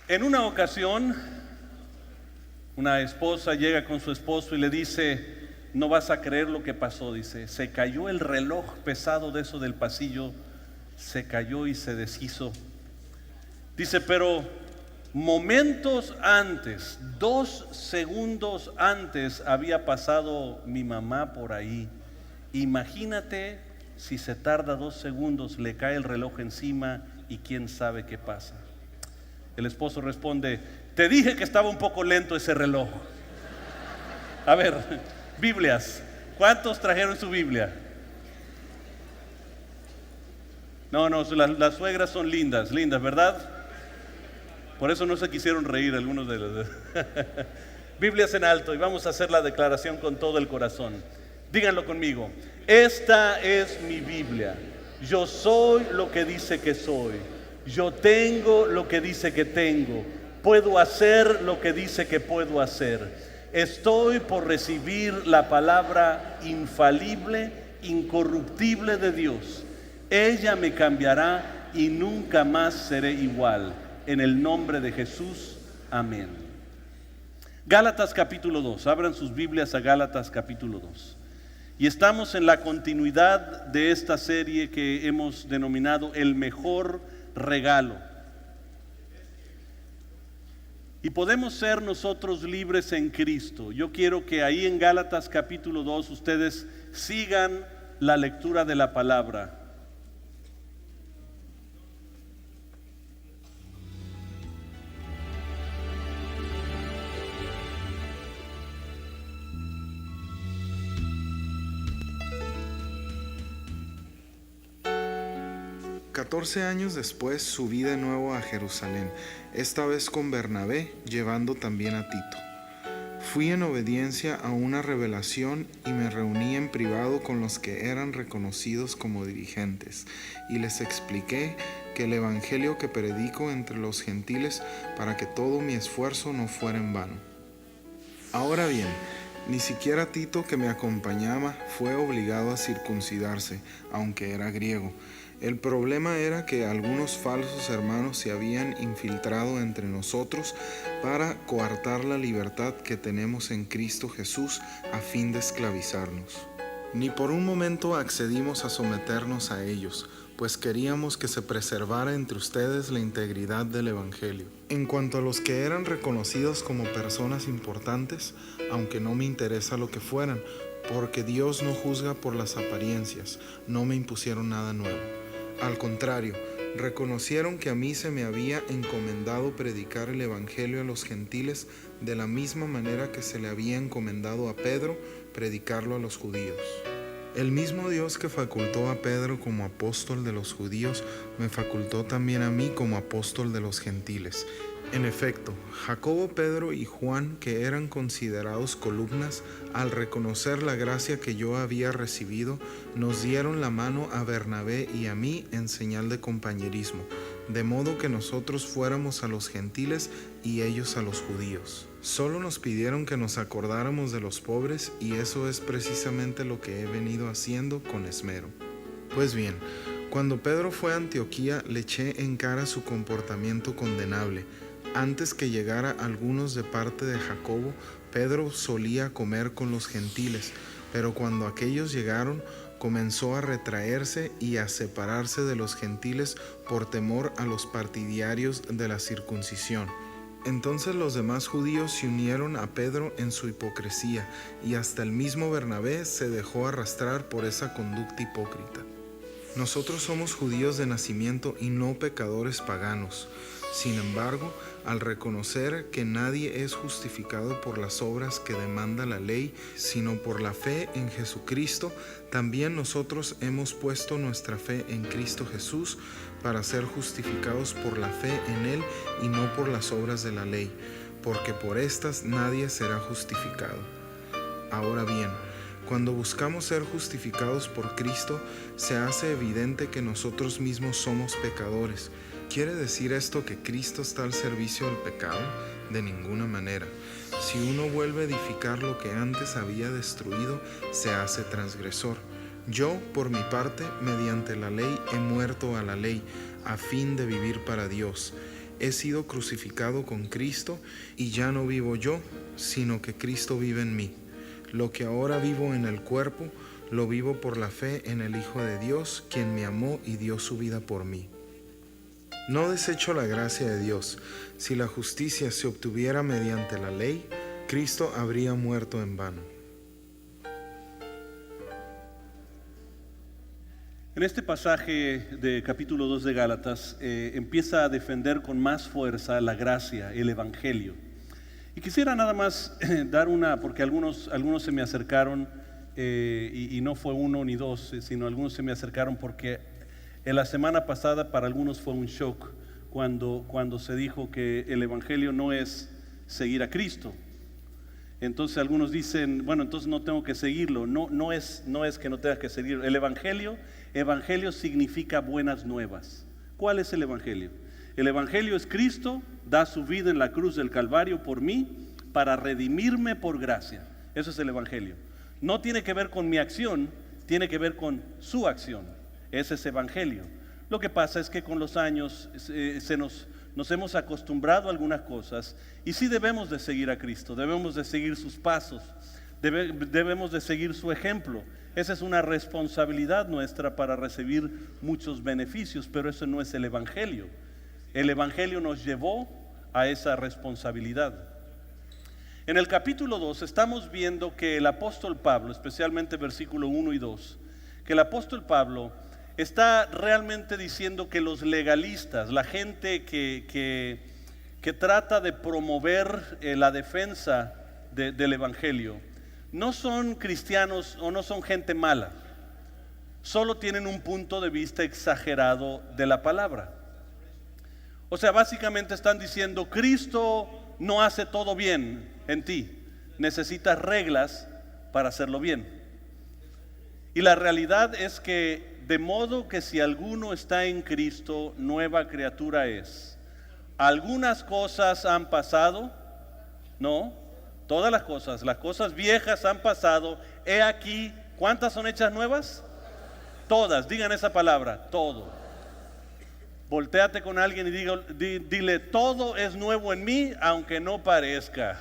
En una ocasión, una esposa llega con su esposo y le dice: no vas a creer lo que pasó. Dice: se cayó el reloj pesado de eso del pasillo, se cayó y se deshizo. Dice: pero momentos antes, 2 segundos antes, había pasado mi mamá por ahí. Imagínate si se tarda 2 segundos, le cae el reloj encima y quién sabe qué pasa. El esposo responde: te dije que estaba un poco lento ese reloj. A ver, Biblias, ¿cuántos trajeron su Biblia? No, las suegras son lindas, ¿verdad? Por eso no se quisieron reír algunos de los. Biblias en alto, y vamos a hacer la declaración con todo el corazón. Díganlo conmigo: esta es mi Biblia. Yo soy lo que dice que soy. Yo tengo lo que dice que tengo. Puedo hacer lo que dice que puedo hacer. Estoy por recibir la palabra infalible, incorruptible de Dios. Ella me cambiará y nunca más seré igual. En el nombre de Jesús, amén. Gálatas capítulo 2. Abran sus Biblias a Gálatas capítulo 2. Y estamos en la continuidad de esta serie que hemos denominado El mejor regalo. Y podemos ser nosotros libres en Cristo. Yo quiero que ahí en Gálatas capítulo 2 ustedes sigan la lectura de la palabra. Años después subí de nuevo a Jerusalén, esta vez con Bernabé, llevando también a Tito. Fui en obediencia a una revelación y me reuní en privado con los que eran reconocidos como dirigentes, y les expliqué que el evangelio que predico entre los gentiles, para que todo mi esfuerzo no fuera en vano. Ahora bien, ni siquiera Tito, que me acompañaba, fue obligado a circuncidarse, aunque era griego. El problema era que algunos falsos hermanos se habían infiltrado entre nosotros para coartar la libertad que tenemos en Cristo Jesús a fin de esclavizarnos. Ni por un momento accedimos a someternos a ellos, pues queríamos que se preservara entre ustedes la integridad del Evangelio. En cuanto a los que eran reconocidos como personas importantes, aunque no me interesa lo que fueran, porque Dios no juzga por las apariencias, no me impusieron nada nuevo. Al contrario, reconocieron que a mí se me había encomendado predicar el Evangelio a los gentiles de la misma manera que se le había encomendado a Pedro predicarlo a los judíos. El mismo Dios que facultó a Pedro como apóstol de los judíos, me facultó también a mí como apóstol de los gentiles. En efecto, Jacobo, Pedro y Juan, que eran considerados columnas, al reconocer la gracia que yo había recibido, nos dieron la mano a Bernabé y a mí en señal de compañerismo, de modo que nosotros fuéramos a los gentiles y ellos a los judíos. Solo nos pidieron que nos acordáramos de los pobres, y eso es precisamente lo que he venido haciendo con esmero. Pues bien, cuando Pedro fue a Antioquía, le eché en cara su comportamiento condenable. Antes que llegara algunos de parte de Jacobo, Pedro solía comer con los gentiles, pero cuando aquellos llegaron, comenzó a retraerse y a separarse de los gentiles por temor a los partidarios de la circuncisión. Entonces los demás judíos se unieron a Pedro en su hipocresía, y hasta el mismo Bernabé se dejó arrastrar por esa conducta hipócrita. Nosotros somos judíos de nacimiento y no pecadores paganos. Sin embargo, al reconocer que nadie es justificado por las obras que demanda la ley, sino por la fe en Jesucristo, también nosotros hemos puesto nuestra fe en Cristo Jesús para ser justificados por la fe en Él y no por las obras de la ley, porque por estas nadie será justificado. Ahora bien, cuando buscamos ser justificados por Cristo, se hace evidente que nosotros mismos somos pecadores. ¿Quiere decir esto que Cristo está al servicio del pecado? De ninguna manera. Si uno vuelve a edificar lo que antes había destruido, se hace transgresor. Yo, por mi parte, mediante la ley he muerto a la ley, a fin de vivir para Dios. he sido crucificado con Cristo, y ya no vivo yo, sino que Cristo vive en mí. Lo que ahora vivo en el cuerpo, lo vivo por la fe en el Hijo de Dios, quien me amó y dio su vida por mí. No desecho la gracia de Dios. Si la justicia se obtuviera mediante la ley, Cristo habría muerto en vano. En este pasaje de capítulo 2 de Gálatas empieza a defender con más fuerza la gracia, el evangelio. Y quisiera nada más dar porque algunos se me acercaron y no fue uno ni dos, sino algunos se me acercaron porque en la semana pasada para algunos fue un shock cuando se dijo que el evangelio no es seguir a Cristo. Entonces algunos dicen, bueno, entonces no tengo que seguirlo. No es que no tengas que seguirlo. El evangelio significa buenas nuevas. ¿Cuál es el evangelio? El evangelio es Cristo da su vida en la cruz del Calvario por mí para redimirme por gracia. Eso es el evangelio. No tiene que ver con mi acción, tiene que ver con su acción. Ese es evangelio. Lo que pasa es que con los años nos hemos acostumbrado a algunas cosas y sí debemos de seguir a Cristo, debemos de seguir sus pasos, debemos de seguir su ejemplo. Esa es una responsabilidad nuestra para recibir muchos beneficios, pero eso no es el evangelio. El evangelio nos llevó a esa responsabilidad. En el capítulo 2 estamos viendo que el apóstol Pablo, especialmente versículo 1 y 2, que el apóstol Pablo está realmente diciendo que los legalistas, la gente que trata de promover la defensa del evangelio, no son cristianos o no son gente mala, solo tienen un punto de vista exagerado de la palabra. O sea, básicamente están diciendo, Cristo no hace todo bien en ti, necesitas reglas para hacerlo bien. Y la realidad es que de modo que si alguno está en Cristo, nueva criatura es. Algunas cosas han pasado, no, todas las cosas viejas han pasado. He aquí, ¿cuántas son hechas nuevas? Todas, digan esa palabra, todo. Voltéate con alguien y dile, todo es nuevo en mí, aunque no parezca.